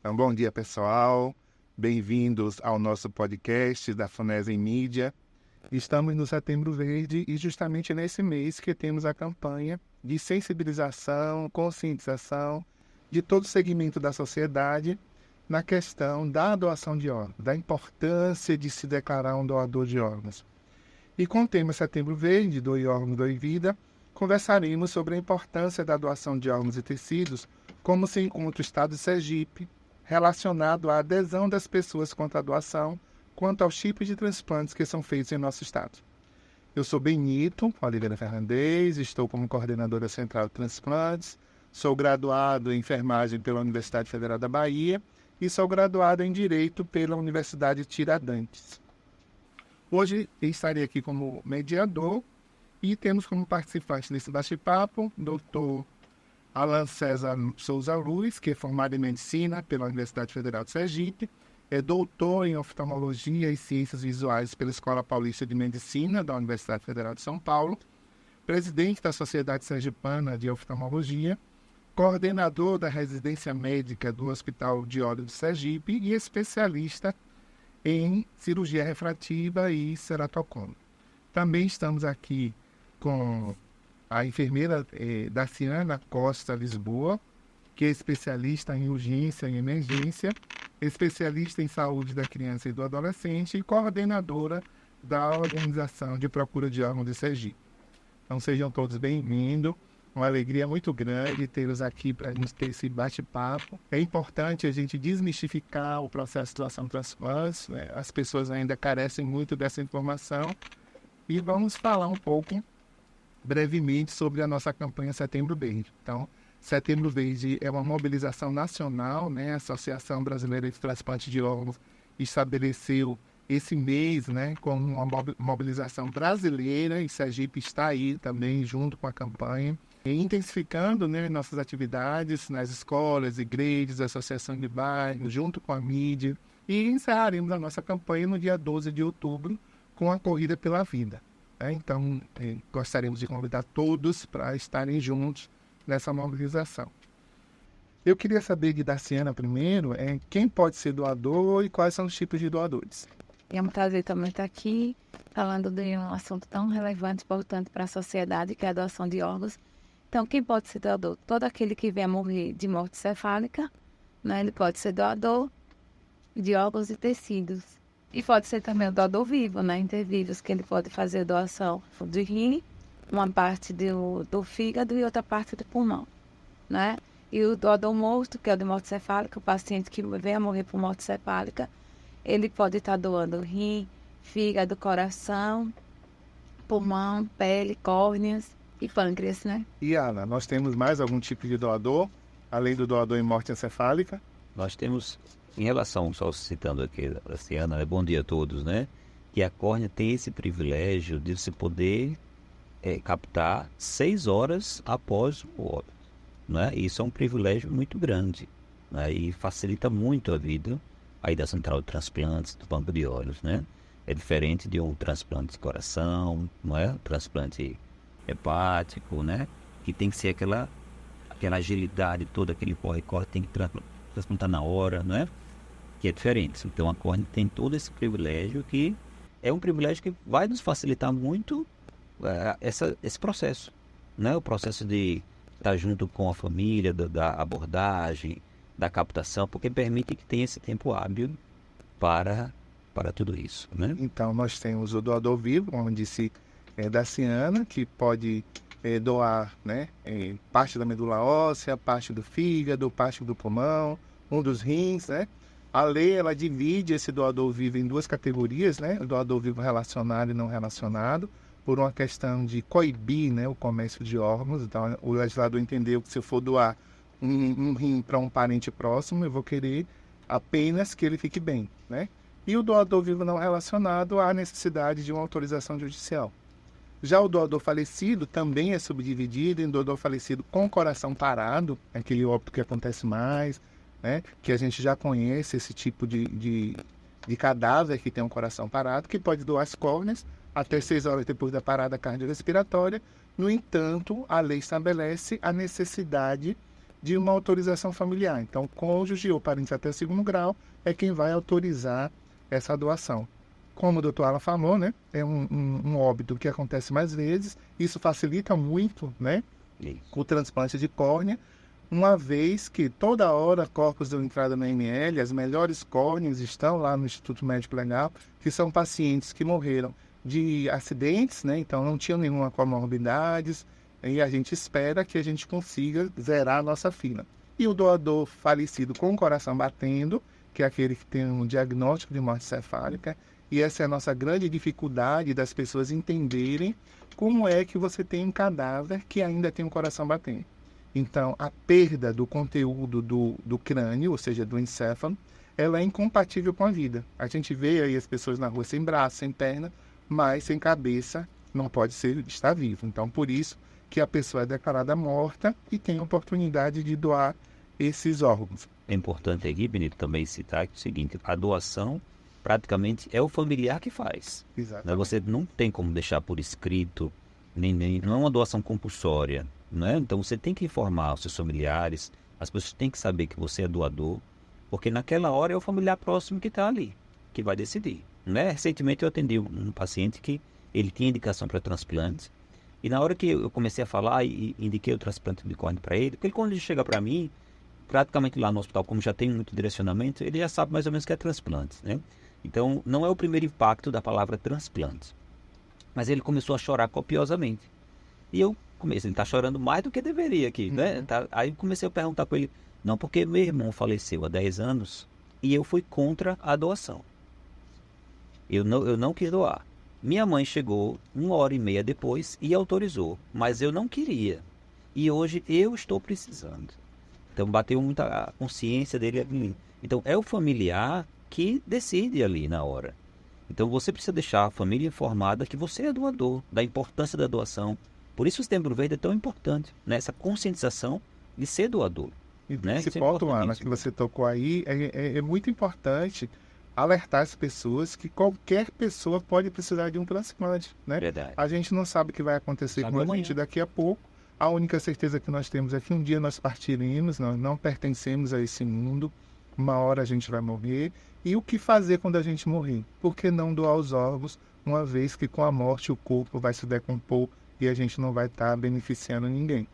Então, bom dia, pessoal. Bem-vindos ao nosso podcast da FUNESA em Mídia. Estamos no Setembro Verde e justamente nesse mês que temos a campanha de sensibilização, conscientização de todo o segmento da sociedade na questão da doação de órgãos, da importância de se declarar um doador de órgãos. E com o tema Setembro Verde, Doe Órgãos, Doe Vida, conversaremos sobre a importância da doação de órgãos e tecidos, como se encontra o estado de Sergipe, relacionado à adesão das pessoas quanto à doação, quanto aos tipos de transplantes que são feitos em nosso estado. Eu sou Benito Oliveira Fernandes, estou como coordenadora central de transplantes, sou graduado em enfermagem pela Universidade Federal da Bahia e sou graduado em Direito pela Universidade Tiradentes. Hoje estarei aqui como mediador e temos como participante desse bate-papo o Dr. Alan César Souza Luz, que é formado em Medicina pela Universidade Federal de Sergipe, é doutor em Oftalmologia e Ciências Visuais pela Escola Paulista de Medicina da Universidade Federal de São Paulo, presidente da Sociedade Sergipana de Oftalmologia, coordenador da residência médica do Hospital de Olhos de Sergipe e especialista em cirurgia refrativa e ceratocone. Também estamos aqui com a enfermeira Daciana Costa Lisboa, que é especialista em urgência e emergência, especialista em saúde da criança e do adolescente e coordenadora da Organização de Procura de Órgãos de Sergipe. Então sejam todos bem-vindos. Uma alegria muito grande tê-los aqui para a gente ter esse bate-papo. É importante a gente desmistificar o processo de doação de transplantes, né? As pessoas ainda carecem muito dessa informação. E vamos falar um pouco, brevemente, sobre a nossa campanha Setembro Verde. Então, Setembro Verde é uma mobilização nacional, né? A Associação Brasileira de Transplante de Órgãos estabeleceu esse mês, né, como uma mobilização brasileira, e Sergipe está aí também junto com a campanha, intensificando, né, nossas atividades nas escolas, igrejas, associação de bairros, junto com a mídia, e encerraremos a nossa campanha no dia 12 de outubro com a Corrida pela Vida. Então, gostaríamos de convidar todos para estarem juntos nessa mobilização. Eu queria saber de Daciana primeiro, quem pode ser doador e quais são os tipos de doadores. É um prazer também estar aqui falando de um assunto tão relevante e importante para a sociedade, que é a doação de órgãos. Então, quem pode ser doador? Todo aquele que vier morrer de morte cefálica, né, ele pode ser doador de órgãos e tecidos. E pode ser também o doador vivo, né, intervivos, que ele pode fazer doação de rim, uma parte do fígado e outra parte do pulmão, né? E o doador morto, que é o de morte cefálica, o paciente que venha morrer por morte cefálica, ele pode estar doando rim, fígado, coração, pulmão, pele, córneas e pâncreas, né? E Ana, nós temos mais algum tipo de doador, além do doador em morte encefálica? Nós temos, em relação, só citando aqui a Daciana, bom dia a todos, né? Que a córnea tem esse privilégio de se poder captar 6 horas após o óbito, né? Isso é um privilégio muito grande, né? E facilita muito a vida aí da central de transplantes, do banco de olhos, né? É diferente de um transplante de coração, não é? Transplante hepático, né? Que tem que ser aquela agilidade toda, aquele corre-corre, tem que transplantar na hora, não é? Que é diferente. Então a córnea tem todo esse privilégio, que é um privilégio que vai nos facilitar muito esse processo, né? O processo de estar junto com a família, da abordagem, da captação, porque permite que tenha esse tempo hábil para tudo isso, né? Então, nós temos o doador vivo, como disse Daciana, que pode doar, né, parte da medula óssea, parte do fígado, parte do pulmão, um dos rins, né? A lei, ela divide esse doador vivo em 2 categorias, né? O doador vivo relacionado e não relacionado, por uma questão de coibir, né, o comércio de órgãos. Então, o legislador entendeu que se eu for doar um rim para um parente próximo, eu vou querer apenas que ele fique bem, né? E o doador vivo não relacionado, há necessidade de uma autorização judicial. Já o doador falecido também é subdividido em doador falecido com coração parado, aquele óbito que acontece mais, né? Que a gente já conhece esse tipo de cadáver que tem um coração parado, que pode doar as córneas até 6 horas depois da parada cardiorrespiratória. No entanto, a lei estabelece a necessidade de uma autorização familiar. Então, cônjuge ou parente até segundo grau é quem vai autorizar essa doação. Como o doutor Alan falou, né, é um óbito que acontece mais vezes, isso facilita muito, né, o transplante de córnea, uma vez que toda hora corpos dão entrada na ML, as melhores córneas estão lá no Instituto Médico Legal, que são pacientes que morreram de acidentes, né, então não tinham nenhuma comorbidades, e a gente espera que a gente consiga zerar a nossa fila. E o doador falecido com o coração batendo, que é aquele que tem um diagnóstico de morte cefálica, e essa é a nossa grande dificuldade das pessoas entenderem como é que você tem um cadáver que ainda tem um coração batendo. Então, a perda do conteúdo do crânio, ou seja, do encéfalo, ela é incompatível com a vida. A gente vê aí as pessoas na rua sem braço, sem perna, mas sem cabeça não pode estar vivo. Então, por isso que a pessoa é declarada morta e tem a oportunidade de doar esses órgãos. É importante aqui, Benito, também citar o seguinte: a doação praticamente é o familiar que faz. Exatamente. Você não tem como deixar por escrito, não é uma doação compulsória. Né? Então você tem que informar os seus familiares, as pessoas têm que saber que você é doador, porque naquela hora é o familiar próximo que está ali, que vai decidir. Né? Recentemente eu atendi um paciente que ele tinha indicação para transplante, e na hora que eu comecei a falar e indiquei o transplante de córnea para ele, porque quando ele chega para mim, praticamente lá no hospital, como já tem muito direcionamento, ele já sabe mais ou menos o que é transplante. Né? Então não é o primeiro impacto da palavra transplante. Mas ele começou a chorar copiosamente. E eu comecei, ele está chorando mais do que deveria aqui, né? Aí eu comecei a perguntar com ele, não, porque meu irmão faleceu há 10 anos e eu fui contra a doação. Eu não quis doar. Minha mãe chegou 1h30 depois e autorizou, mas eu não queria. E hoje eu estou precisando. Então bateu muito a consciência dele ali. Então é o familiar que decide ali na hora. Então você precisa deixar a família informada que você é doador, da importância da doação. Por isso o Setembro Verde é tão importante, né? Essa conscientização de ser doador. E né? esse ponto, Ana, que você tocou aí, é muito importante alertar as pessoas que qualquer pessoa pode precisar de um transplante, né? Verdade. A gente não sabe o que vai acontecer com a gente daqui a pouco. A única certeza que nós temos é que um dia nós partiremos, nós não pertencemos a esse mundo, uma hora a gente vai morrer. E o que fazer quando a gente morrer? Por que não doar os órgãos, uma vez que com a morte o corpo vai se decompor e a gente não vai estar beneficiando ninguém?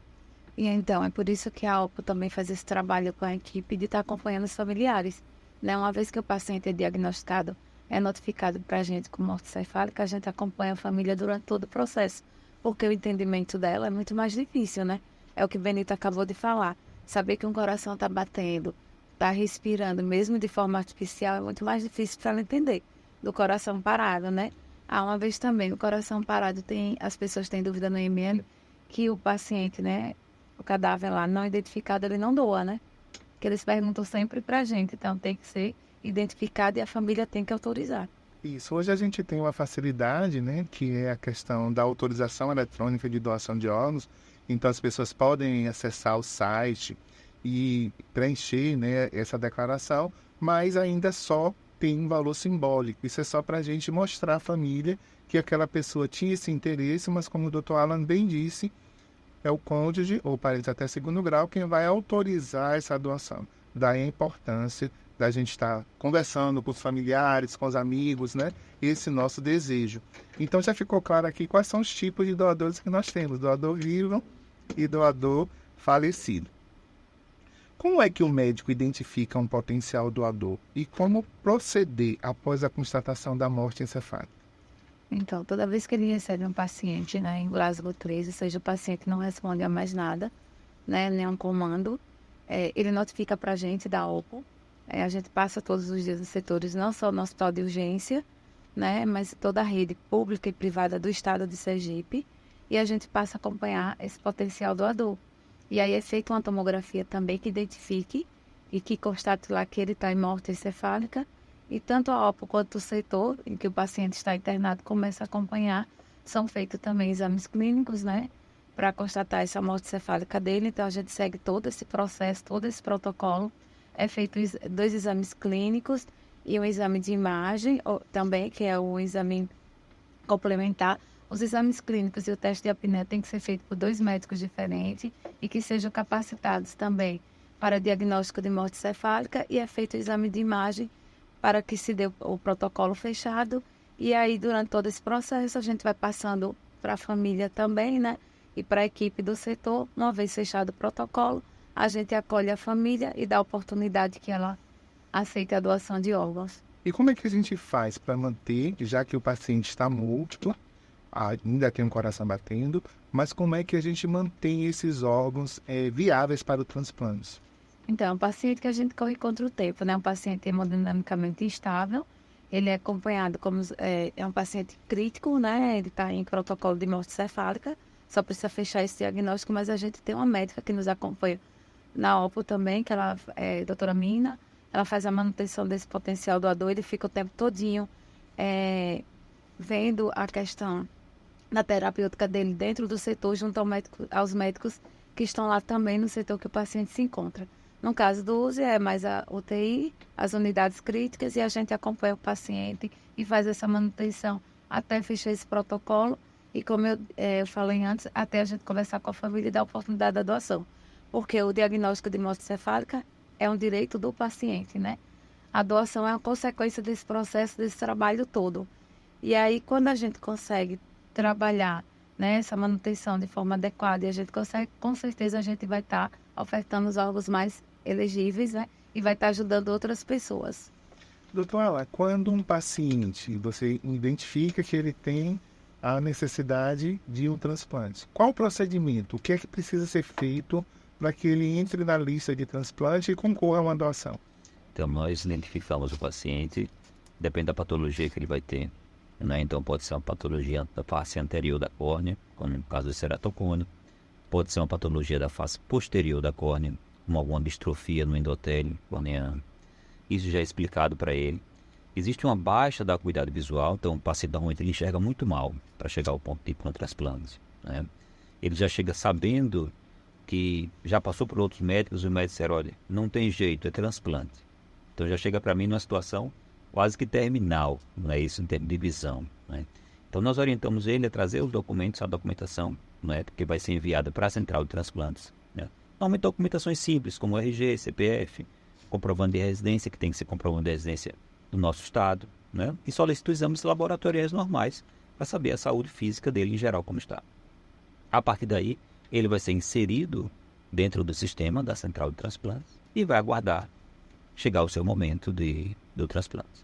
E então, é por isso que a OPO também faz esse trabalho com a equipe de estar acompanhando os familiares. Né? Uma vez que o paciente é diagnosticado, é notificado para a gente com morte cefálica, a gente acompanha a família durante todo o processo, porque o entendimento dela é muito mais difícil, né? É o que o Benito acabou de falar. Saber que um coração está batendo, está respirando, mesmo de forma artificial, é muito mais difícil para ela entender do coração parado, né? Uma vez também, o coração parado, as pessoas têm dúvida no IML que o paciente, né, o cadáver lá não identificado, ele não doa, né? Que eles perguntam sempre para a gente, então tem que ser identificado e a família tem que autorizar. Isso, hoje a gente tem uma facilidade, né, que é a questão da autorização eletrônica de doação de órgãos, então as pessoas podem acessar o site e preencher, né, essa declaração, mas ainda só tem um valor simbólico. Isso é só para a gente mostrar à família que aquela pessoa tinha esse interesse, mas como o Dr. Alan bem disse, é o cônjuge ou parente até segundo grau quem vai autorizar essa doação. Daí a importância da gente estar conversando com os familiares, com os amigos, né? Esse nosso desejo. Então já ficou claro aqui quais são os tipos de doadores que nós temos: doador vivo e doador falecido. Como é que o médico identifica um potencial doador e como proceder após a constatação da morte encefálica? Então, toda vez que ele recebe um paciente, né, em Glasgow 13, ou seja, o paciente não responde a mais nada, né, nenhum comando, ele notifica para a gente da OPO. A gente passa todos os dias nos setores, não só no hospital de urgência, né, mas toda a rede pública e privada do estado de Sergipe, e a gente passa a acompanhar esse potencial doador. E aí é feita uma tomografia também que identifique e que constate lá que ele está em morte encefálica, e tanto a OPO quanto o setor em que o paciente está internado começa a acompanhar. São feitos também exames clínicos, né, para constatar essa morte cefálica dele. Então a gente segue todo esse processo, todo esse protocolo. É feito 2 exames clínicos e um exame de imagem também, que é o exame complementar, Os exames clínicos e o teste de apneia tem que ser feito por 2 médicos diferentes e que sejam capacitados também para diagnóstico de morte cefálica, e é feito o exame de imagem para que se dê o protocolo fechado. E aí, durante todo esse processo, a gente vai passando para a família também, né? E para a equipe do setor. Uma vez fechado o protocolo, a gente acolhe a família e dá a oportunidade que ela aceite a doação de órgãos. E como é que a gente faz para manter, já que o paciente está múltiplo, ainda tem um coração batendo, mas como é que a gente mantém esses órgãos viáveis para o transplante? Então, é um paciente que a gente corre contra o tempo, né? Um paciente hemodinamicamente instável, ele é acompanhado como... É um paciente crítico, né? Ele está em protocolo de morte cefálica, só precisa fechar esse diagnóstico, mas a gente tem uma médica que nos acompanha na OPO também, que ela é a doutora Mina. Ela faz a manutenção desse potencial doador, ele fica o tempo todinho vendo a questão da terapêutica dele dentro do setor, junto aos médicos que estão lá também no setor que o paciente se encontra. No caso do USE, é mais a UTI, as unidades críticas, e a gente acompanha o paciente e faz essa manutenção até fechar esse protocolo. E como eu falei antes, até a gente conversar com a família e dar a oportunidade da doação. Porque o diagnóstico de morte cefálica é um direito do paciente, né? A doação é uma consequência desse processo, desse trabalho todo. E aí, quando a gente consegue trabalhar, né, essa manutenção de forma adequada, e a gente consegue, com certeza a gente vai estar ofertando os órgãos mais elegíveis, né? E vai estar ajudando outras pessoas. Doutora, quando um paciente, você identifica que ele tem a necessidade de um transplante, qual o procedimento? O que é que precisa ser feito para que ele entre na lista de transplante e concorra a uma doação? Então, nós identificamos o paciente, depende da patologia que ele vai ter, né? Então, pode ser uma patologia da face anterior da córnea, como no caso do ceratocone, pode ser uma patologia da face posterior da córnea, como alguma distrofia no endotélio corneano. Isso já é explicado para ele. Existe uma baixa da acuidade visual, então o paciente normalmente ele enxerga muito mal para chegar ao ponto de ir para um transplante, né? Ele já chega sabendo que já passou por outros médicos e o médico disseram, olha, não tem jeito, é transplante. Então já chega para mim numa situação quase que terminal, não é isso, em termos de visão, né? Então nós orientamos ele a trazer os documentos, a documentação, né, porque vai ser enviada para a central de transplantes, né? Normalmente documentações simples, como RG, CPF, comprovando de residência, que tem que ser comprovando de residência do nosso estado, né? E solicita exames laboratoriais normais para saber a saúde física dele em geral como está. A partir daí, ele vai ser inserido dentro do sistema da central de transplantes e vai aguardar chegar o seu momento do transplante.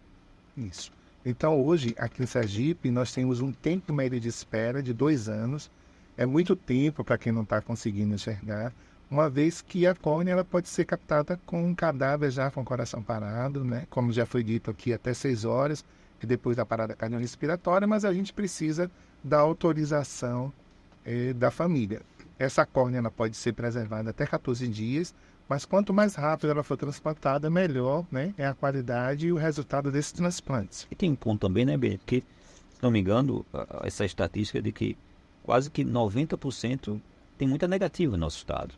Isso. Então, hoje, aqui em Sergipe, nós temos um tempo médio de espera de 2 anos. É muito tempo para quem não está conseguindo enxergar, uma vez que a córnea ela pode ser captada com um cadáver já com o coração parado, né? Como já foi dito aqui, até 6 horas, e depois da parada cardiorrespiratória, mas a gente precisa da autorização da família. Essa córnea ela pode ser preservada até 14 dias, mas quanto mais rápido ela for transplantada, melhor, né, é a qualidade e o resultado desses transplantes. E tem um ponto também, né, Ben? Porque, se não me engano, essa estatística de que quase que 90% tem muita negativa no nosso estado,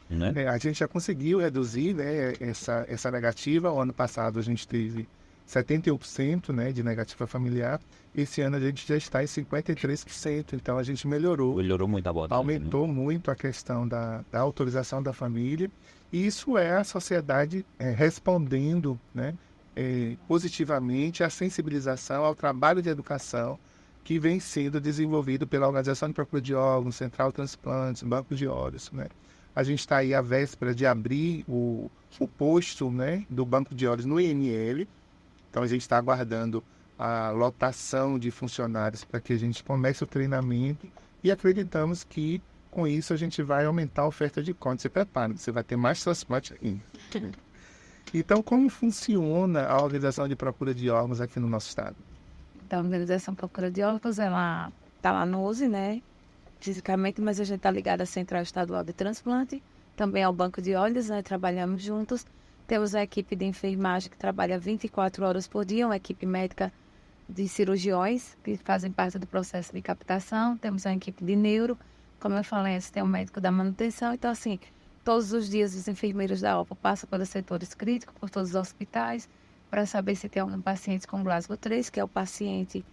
né? A gente já conseguiu reduzir, né, essa negativa. O ano passado a gente teve 71%, né, de negativa familiar. Esse ano a gente já está em 53%. Então a gente melhorou. Melhorou muito a abordagem, aumentou, né, muito a questão da autorização da família. E isso é a sociedade respondendo, né, positivamente à sensibilização, ao trabalho de educação que vem sendo desenvolvido pela Organização de Procura de Órgãos, Central de Transplantes, Banco de Olhos, né? A gente está aí à véspera de abrir o posto, né, do Banco de Olhos no INL. Então, a gente está aguardando a lotação de funcionários para que a gente comece o treinamento e acreditamos que, com isso, a gente vai aumentar a oferta de córnea. Você prepara, você vai ter mais transplante ainda. Então, como funciona a Organização de Procura de Órgãos aqui no nosso estado? Então, a Organização Procura de Órgãos, ela está lá no USE, né, fisicamente, mas a gente está ligado à Central Estadual de Transplante, também ao Banco de Olhos, né, trabalhamos juntos. Temos a equipe de enfermagem que trabalha 24 horas por dia, uma equipe médica de cirurgiões que fazem parte do processo de captação. Temos a equipe de neuro, como eu falei, tem um médico da manutenção. Então, assim, todos os dias os enfermeiros da OPA passam pelos setores críticos, por todos os hospitais, para saber se tem algum paciente com Glasgow 3, que é o paciente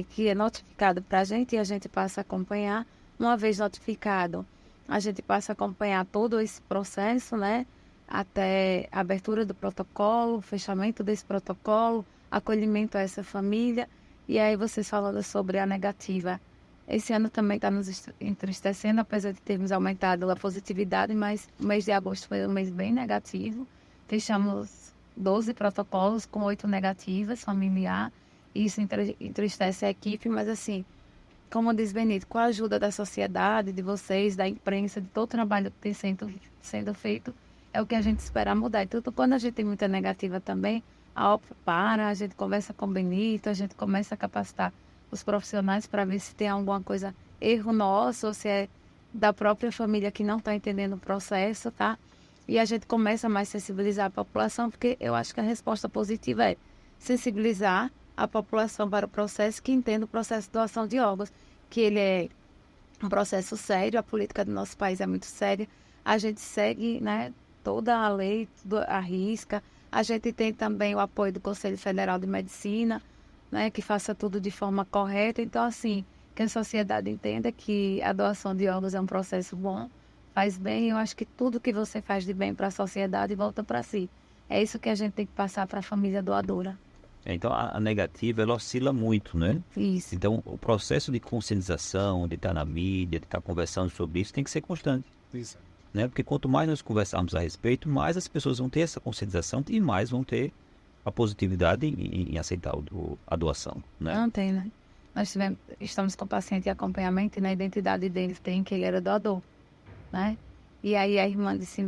que é notificado para a gente e a gente passa a acompanhar. Uma vez notificado, a gente passa a acompanhar todo esse processo, né? Até a abertura do protocolo, fechamento desse protocolo, acolhimento a essa família. E aí vocês falando sobre a negativa. Esse ano também está nos entristecendo, apesar de termos aumentado a positividade, mas o mês de agosto foi um mês bem negativo. Fechamos 12 protocolos com 8 negativas, familiar. Isso entristece a equipe, mas assim, como diz Benito, com a ajuda da sociedade, de vocês, da imprensa, de todo o trabalho que tem sendo feito, é o que a gente espera mudar. Então, quando a gente tem muita negativa também, a OPA a gente conversa com o Benito, a gente começa a capacitar os profissionais para ver se tem alguma coisa, erro nosso, ou se é da própria família que não está entendendo o processo, tá? E a gente começa a mais sensibilizar a população, porque eu acho que a resposta positiva é sensibilizar a população para o processo, que entenda o processo de doação de órgãos, que ele é um processo sério, a política do nosso país é muito séria, a gente segue, né, toda a lei, tudo à risca, a gente tem também o apoio do Conselho Federal de Medicina, né, que faça tudo de forma correta. Então, assim, que a sociedade entenda que a doação de órgãos é um processo bom, faz bem. Eu acho que tudo que você faz de bem para a sociedade volta para si. É isso que a gente tem que passar para a família doadora. Então, a negativa, ela oscila muito, né? Isso. Então, o processo de conscientização, de estar na mídia, de estar conversando sobre isso, tem que ser constante. Isso. Né? Porque quanto mais nós conversarmos a respeito, mais as pessoas vão ter essa conscientização e mais vão ter a positividade em aceitar a doação, né? Não tem, né? Nós estamos com o paciente em acompanhamento e na identidade dele tem que ele era doador, né? E aí a irmã disse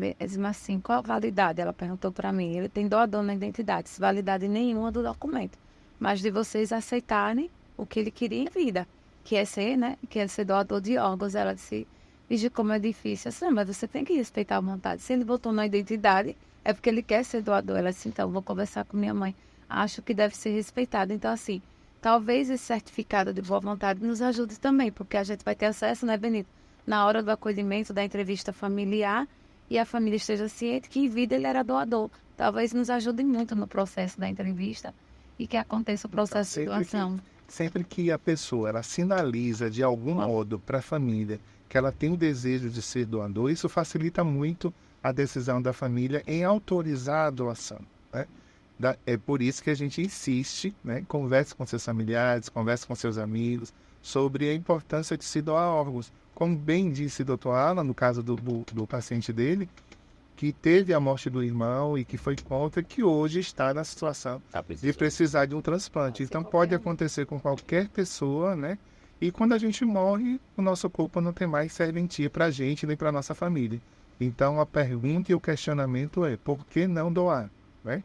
assim, qual a validade? Ela perguntou para mim, ele tem doador na identidade, validade nenhuma do documento, mas de vocês aceitarem o que ele queria em vida, que é ser, né? Que é ser doador de órgãos. Ela disse, veja como é difícil. Eu disse, mas você tem que respeitar a vontade. Se ele botou na identidade, é porque ele quer ser doador. Ela disse, então, vou conversar com minha mãe. Acho que deve ser respeitado. Então, assim, talvez esse certificado de boa vontade nos ajude também, porque a gente vai ter acesso, né, Benito? Na hora do acolhimento, da entrevista familiar, e a família esteja ciente que em vida ele era doador. Talvez nos ajude muito no processo da entrevista e que aconteça o processo de doação. Sempre que a pessoa ela sinaliza de algum modo para a família que ela tem o desejo de ser doador, isso facilita muito a decisão da família em autorizar a doação, né? É por isso que a gente insiste, né? Converse com seus familiares, converse com seus amigos sobre a importância de se doar órgãos. Como bem disse o doutor Alan, no caso do paciente dele, que teve a morte do irmão e que foi contra, que hoje está na situação de precisar de um transplante. Então pode acontecer com qualquer pessoa, né? E quando a gente morre, o nosso corpo não tem mais serventia para a gente nem para a nossa família. Então a pergunta e o questionamento é, por que não doar, né?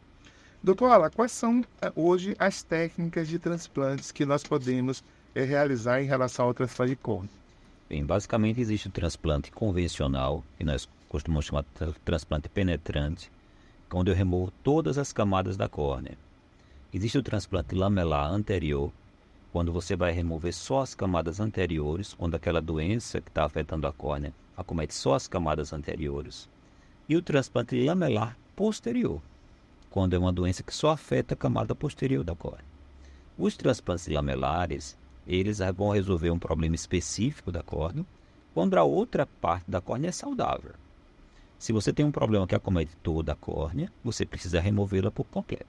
Doutor Alan, quais são hoje as técnicas de transplantes que nós podemos realizar em relação ao transplante de córnea? Bem, basicamente existe o transplante convencional, que nós costumamos chamar de transplante penetrante, onde eu removo todas as camadas da córnea. Existe o transplante lamelar anterior, quando você vai remover só as camadas anteriores, quando aquela doença que está afetando a córnea acomete só as camadas anteriores. E o transplante lamelar posterior, quando é uma doença que só afeta a camada posterior da córnea. Os transplantes lamelares, eles vão resolver um problema específico da córnea, quando a outra parte da córnea é saudável. Se você tem um problema que acomete toda a córnea, você precisa removê-la por completo.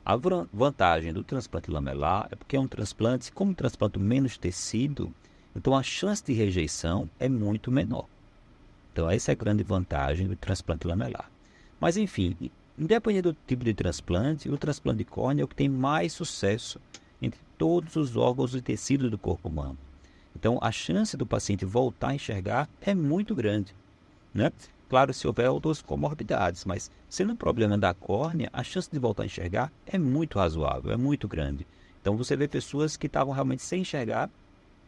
A vantagem do transplante lamelar é porque é um transplante, como um transplante menos tecido, então a chance de rejeição é muito menor. Então essa é a grande vantagem do transplante lamelar. Mas enfim, independente do tipo de transplante, o transplante de córnea é o que tem mais sucesso entre todos os órgãos e tecidos do corpo humano. Então a chance do paciente voltar a enxergar é muito grande, né? Claro, se houver outras comorbidades, mas sendo um problema da córnea, a chance de voltar a enxergar é muito razoável, é muito grande. Então você vê pessoas que estavam realmente sem enxergar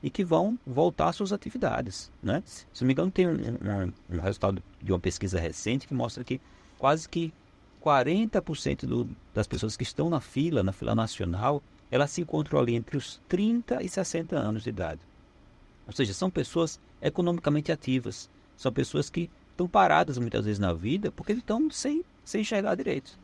e que vão voltar às suas atividades, né? Se não me engano, tem um resultado de uma pesquisa recente que mostra que quase que 40% das pessoas que estão na fila nacional, elas se encontram ali entre os 30 e 60 anos de idade. Ou seja, são pessoas economicamente ativas, são pessoas que estão paradas muitas vezes na vida porque estão sem enxergar direito.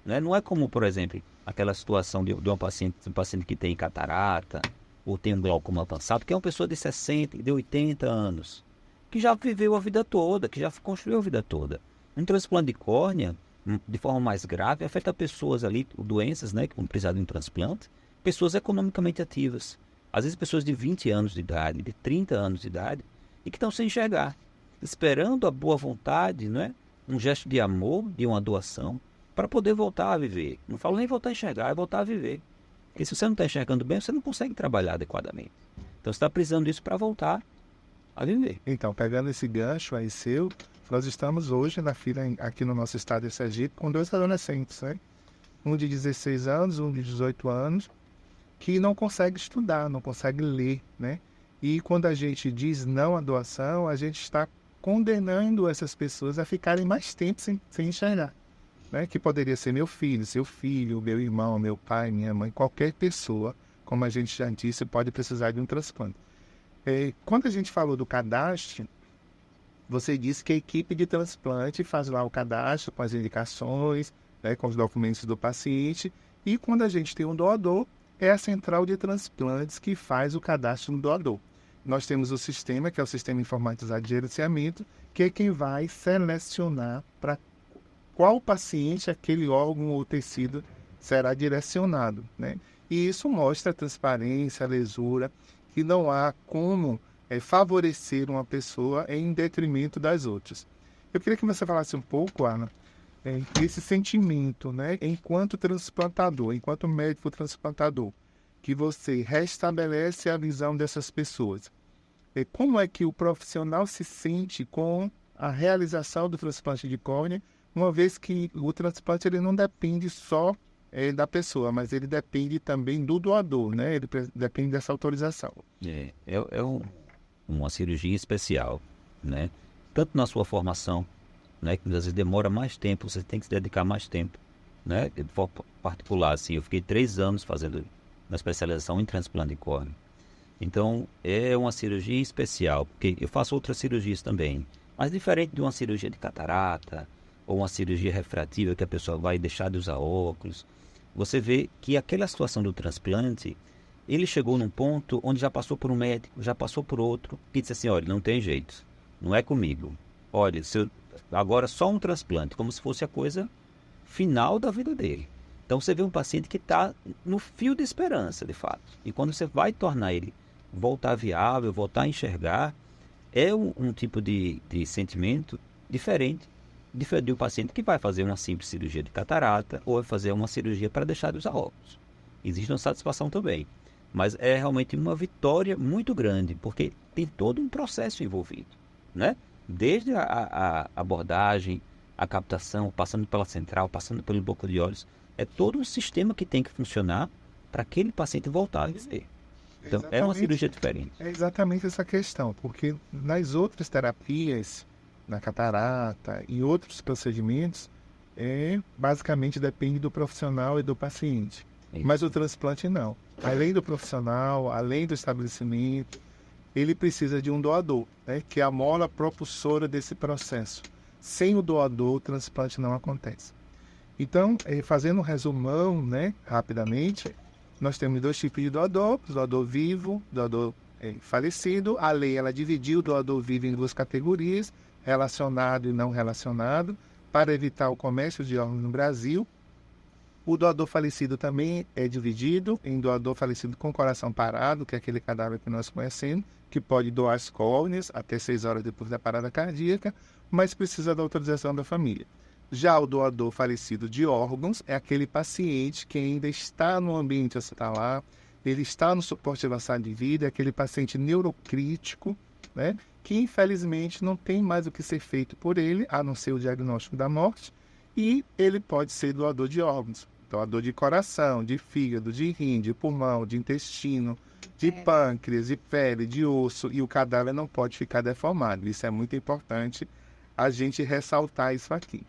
né? Não é como, por exemplo, aquela situação de um paciente que tem catarata ou tem um glaucoma avançado, que é uma pessoa de 60, de 80 anos, que já viveu a vida toda, que já construiu a vida toda. Um transplante de córnea, de forma mais grave, afeta pessoas ali, doenças, né, que vão precisar de um transplante, pessoas economicamente ativas. Às vezes pessoas de 20 anos de idade, de 30 anos de idade, e que estão sem enxergar, esperando a boa vontade, né, um gesto de amor, de uma doação, para poder voltar a viver. Não falo nem voltar a enxergar, é voltar a viver. Porque se você não está enxergando bem, você não consegue trabalhar adequadamente. Então você está precisando disso para voltar a viver. Então, pegando esse gancho aí seu, nós estamos hoje na fila aqui no nosso estado de Sergipe com 2 adolescentes, né? Um de 16 anos, um de 18 anos, que não consegue estudar, não consegue ler, né? E quando a gente diz não à doação, a gente está condenando essas pessoas a ficarem mais tempo sem enxergar, né? Que poderia ser meu filho, seu filho, meu irmão, meu pai, minha mãe, qualquer pessoa, como a gente já disse, pode precisar de um transplante. Quando a gente falou do cadastro, você disse que a equipe de transplante faz lá o cadastro com as indicações, né, com os documentos do paciente, e quando a gente tem um doador, é a central de transplantes que faz o cadastro no doador. Nós temos o sistema, que é o Sistema Informatizado de Gerenciamento, que é quem vai selecionar para qual paciente aquele órgão ou tecido será direcionado, né? E isso mostra a transparência, a lisura, que não há como favorecer uma pessoa em detrimento das outras. Eu queria que você falasse um pouco, Ana, esse sentimento, né, enquanto transplantador, enquanto médico transplantador, que você restabelece a visão dessas pessoas. Como é que o profissional se sente com a realização do transplante de córnea, uma vez que o transplante ele não depende só da pessoa, mas ele depende também do doador, né? Ele depende dessa autorização. Uma cirurgia especial, né? Tanto na sua formação, né, que às vezes demora mais tempo, você tem que se dedicar mais tempo, né? De forma particular, assim, eu fiquei 3 anos fazendo uma especialização em transplante de córnea. Então, é uma cirurgia especial, porque eu faço outras cirurgias também, mas diferente de uma cirurgia de catarata ou uma cirurgia refrativa que a pessoa vai deixar de usar óculos, você vê que aquela situação do transplante, ele chegou num ponto onde já passou por um médico, já passou por outro, que disse assim, olha, não tem jeito, não é comigo. Olha, agora só um transplante, como se fosse a coisa final da vida dele. Então você vê um paciente que está no fio de esperança, de fato. E quando você vai tornar ele voltar viável, voltar a enxergar, é um tipo de sentimento diferente de um paciente que vai fazer uma simples cirurgia de catarata ou vai fazer uma cirurgia para deixar de usar óculos. Existe uma satisfação também. Mas é realmente uma vitória muito grande, porque tem todo um processo envolvido, né? Desde a abordagem, a captação, passando pela central, passando pelo boca de olhos, é todo um sistema que tem que funcionar para aquele paciente voltar a viver. Então, exatamente, é uma cirurgia diferente. É exatamente essa questão, porque nas outras terapias, na catarata e outros procedimentos, basicamente depende do profissional e do paciente. Isso. Mas o transplante não. Além do profissional, além do estabelecimento, ele precisa de um doador, né, que é a mola propulsora desse processo. Sem o doador, o transplante não acontece. Então, fazendo um resumão, né, rapidamente, nós temos 2 tipos de doador: o doador vivo, doador falecido. A lei ela dividiu o doador vivo em 2 categorias, relacionado e não relacionado, para evitar o comércio de órgãos no Brasil. O doador falecido também é dividido em doador falecido com coração parado, que é aquele cadáver que nós conhecemos, que pode doar as córneas até 6 horas depois da parada cardíaca, mas precisa da autorização da família. Já o doador falecido de órgãos é aquele paciente que ainda está no ambiente hospitalar, ele está no suporte avançado de vida, é aquele paciente neurocrítico, né, que infelizmente não tem mais o que ser feito por ele, a não ser o diagnóstico da morte, e ele pode ser doador de órgãos, doador de coração, de fígado, de rim, de pulmão, de intestino, de pâncreas, de pele, de osso, e o cadáver não pode ficar deformado. Isso é muito importante a gente ressaltar isso aqui.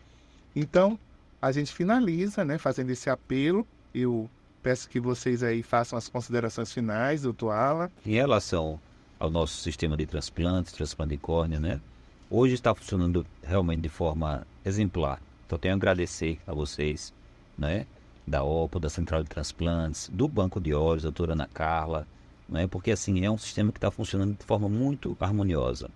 Então, a gente finaliza, né, fazendo esse apelo. Eu peço que vocês aí façam as considerações finais, doutor Alan. Em relação ao nosso sistema de transplante de córnea, né, hoje está funcionando realmente de forma exemplar. Então, tenho a agradecer a vocês né? Da OPA, da Central de Transplantes, do Banco de Olhos, da doutora Ana Carla, né? Porque assim, é um sistema que está funcionando de forma muito harmoniosa,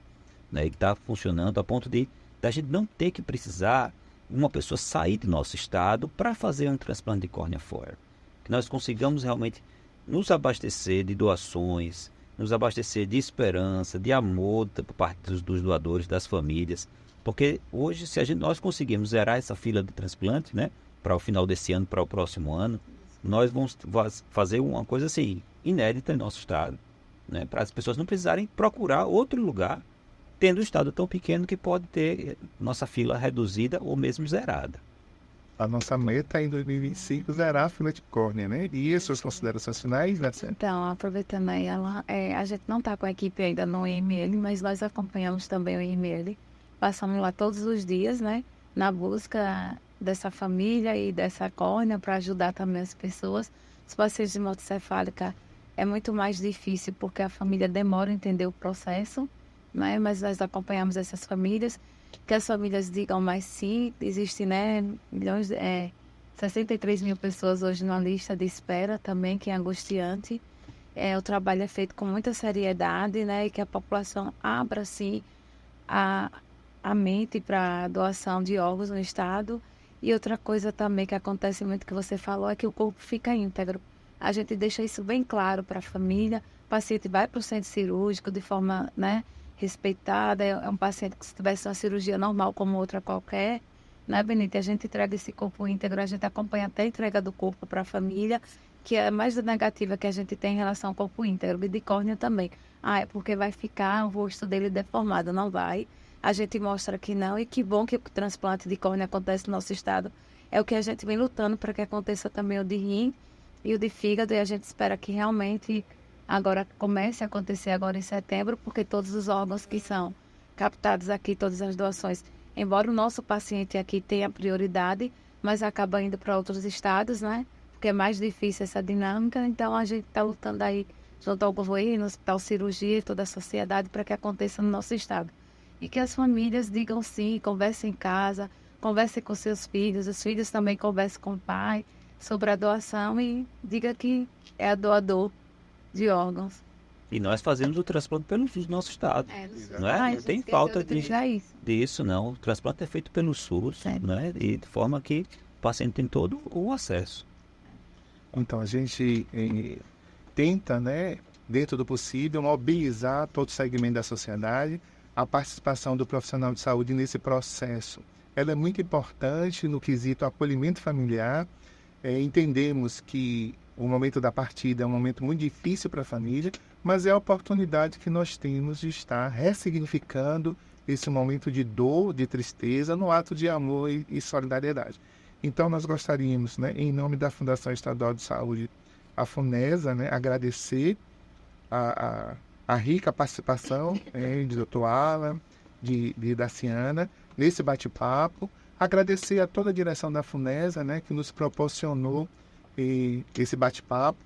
né? E que está funcionando a ponto de da gente não ter que precisar uma pessoa sair do nosso estado para fazer um transplante de córnea fora. Que nós consigamos realmente nos abastecer de doações, nos abastecer de esperança, de amor por parte dos doadores, das famílias. Porque hoje, se nós conseguirmos zerar essa fila de transplante, né, para o final desse ano, para o próximo ano, nós vamos fazer uma coisa assim, inédita em nosso estado, né, para as pessoas não precisarem procurar outro lugar, tendo um estado tão pequeno que pode ter nossa fila reduzida ou mesmo zerada. A nossa meta é em 2025 zerar a fila de córnea, né? E as suas considerações finais, né? Então, aproveitando aí, a gente não está com a equipe ainda no IML, mas nós acompanhamos também o IML. Passamos lá todos os dias, né? Na busca dessa família e dessa córnea para ajudar também as pessoas. Os pacientes de morte cefálica é muito mais difícil porque a família demora a entender o processo, né? Mas nós acompanhamos essas famílias, que as famílias digam, mas sim, existe, né, 63 mil pessoas hoje na lista de espera também, que é angustiante. O trabalho é feito com muita seriedade, né, e que a população abra, sim, a mente para a doação de órgãos no estado. E outra coisa também que acontece muito, que você falou, é que o corpo fica íntegro. A gente deixa isso bem claro para a família. O paciente vai para o centro cirúrgico de forma, né, respeitada, é um paciente que se tivesse uma cirurgia normal como outra qualquer, né, Benita? A gente entrega esse corpo íntegro, a gente acompanha até a entrega do corpo para a família, que é mais negativa que a gente tem em relação ao corpo íntegro, e de córnea também. É porque vai ficar o rosto dele deformado, não vai. A gente mostra que não, e que bom que o transplante de córnea acontece no nosso estado. É o que a gente vem lutando para que aconteça também o de rim e o de fígado, e a gente espera que realmente agora comece a acontecer agora em setembro, porque todos os órgãos que são captados aqui, todas as doações, embora o nosso paciente aqui tenha prioridade, mas acaba indo para outros estados, né? Porque é mais difícil essa dinâmica, então a gente está lutando aí junto ao governo, Hospital Cirurgia e toda a sociedade para que aconteça no nosso estado. E que as famílias digam sim, conversem em casa, conversem com seus filhos, os filhos também conversem com o pai sobre a doação e diga que é doador de órgãos. E nós fazemos o transplante pelo nosso estado, não é? Não tem falta disso, não. O transplante é feito pelo SUS, né? E de forma que o paciente tem todo o acesso. Então, a gente tenta, né, dentro do possível, mobilizar todo o segmento da sociedade. A participação do profissional de saúde nesse processo, ela é muito importante no quesito acolhimento familiar. Entendemos que o momento da partida é um momento muito difícil para a família, mas é a oportunidade que nós temos de estar ressignificando esse momento de dor, de tristeza, no ato de amor e solidariedade. Então, nós gostaríamos, né, em nome da Fundação Estadual de Saúde, a FUNESA, né, agradecer a rica participação de Dr. Alan, de Daciana, nesse bate-papo. Agradecer a toda a direção da FUNESA, né, que nos proporcionou esse bate-papo.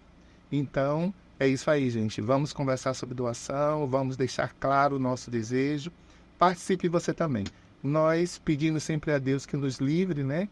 Então, é isso aí, gente. Vamos conversar sobre doação, vamos deixar claro o nosso desejo. Participe você também. Nós pedimos sempre a Deus que nos livre, né,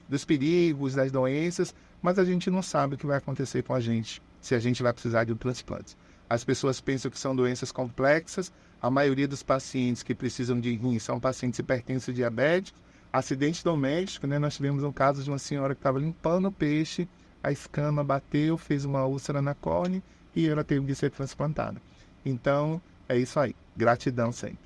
dos perigos, das doenças, mas a gente não sabe o que vai acontecer com a gente, se a gente vai precisar de um transplante. As pessoas pensam que são doenças complexas. A maioria dos pacientes que precisam de rim são pacientes hipertensos e diabéticos. Acidente doméstico, né? Nós tivemos um caso de uma senhora que estava limpando o peixe, a escama bateu, fez uma úlcera na córnea e ela teve de ser transplantada. Então, é isso aí. Gratidão sempre.